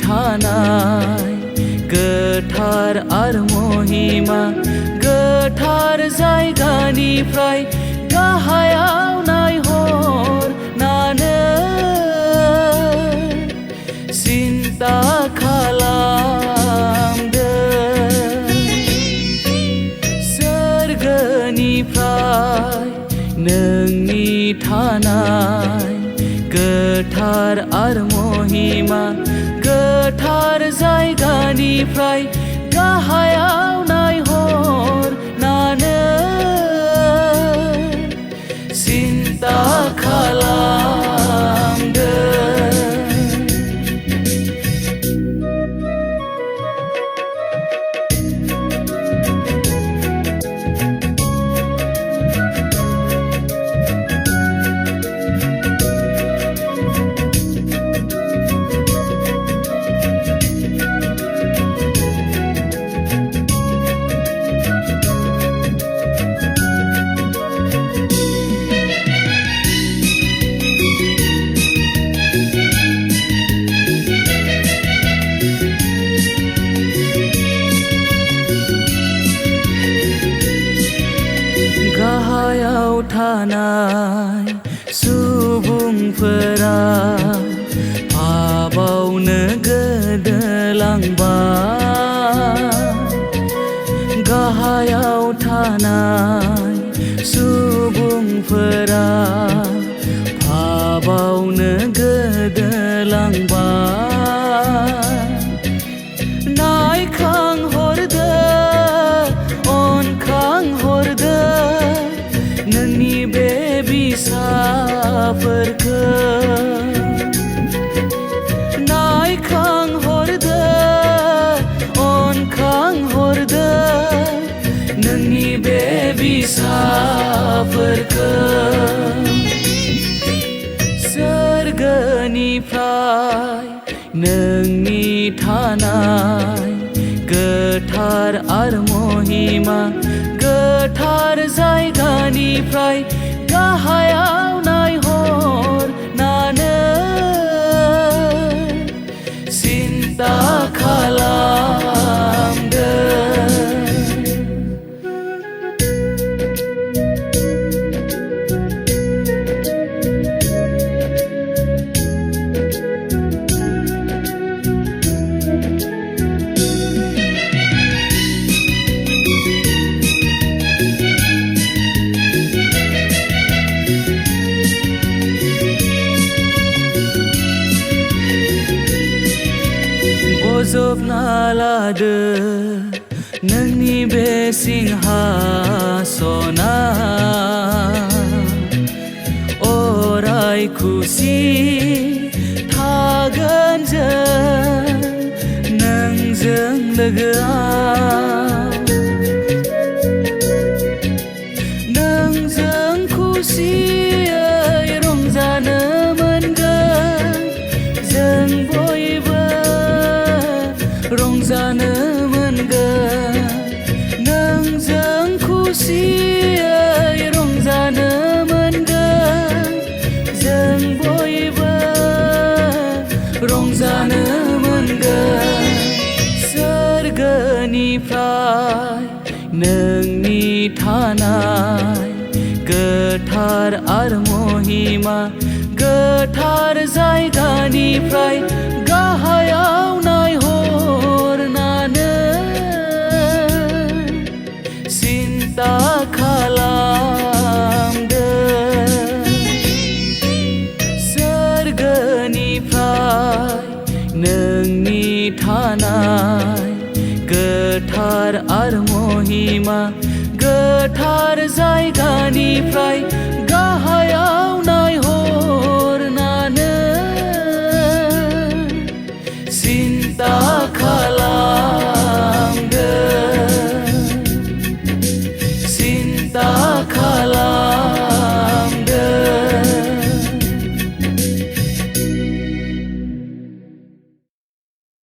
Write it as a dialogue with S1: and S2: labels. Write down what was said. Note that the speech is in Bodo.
S1: थानाय गोथार आरो महिमा गोथार जायगानिफ्राय गाहायाव नायहरनानै सिन्ता खालामदों सोरगोनिफ्राय नोंनि थानाय गोथार आरो महिमा गोथार जायगानिफ्राय गाहायाव नायहरनानै सिन्ता खालामदों। गाहायाव थानाय सुबुंफोरा पापावनो गोदोलांबाय गाहायाव थानाय सुबुंफोरा पापावनो गोदोलांबाय नायखांहरदो अनखांहरदो नोंनि बे बिसाफोरखौ नायखांहरदो अनखांहरदो नोंनि बे बिसाफोरखौ सोरगोनिफ्राय नोंनि थानाय गोथार आरो महिमा गोथार जायगानिफ्राय गाहायाव नायहरनानै सिन्ता खालामदों। बजबना लादो नोंनि बे सिंहासना अराय खुसि थागोन जों नोंजों लोगोआव नोंजों खुसियै रंजानो मोनगोन जों बयबो रंजानो मोनगोन नोंजों खुसियै रंजानो मोनगोन जों बयबो रंजानो मोनगोन सोरगोनिफ्राय नोंनि थानाय गोथार आरो महिमा गोथार जायगानिफ्राय गाहायाव नायहरनानै सिन्ता खालामदों सोरगोनिफ्राय नोंनि थानाय गोथार आरो महिमा गोथार जायगानिफ्राय गाहायाव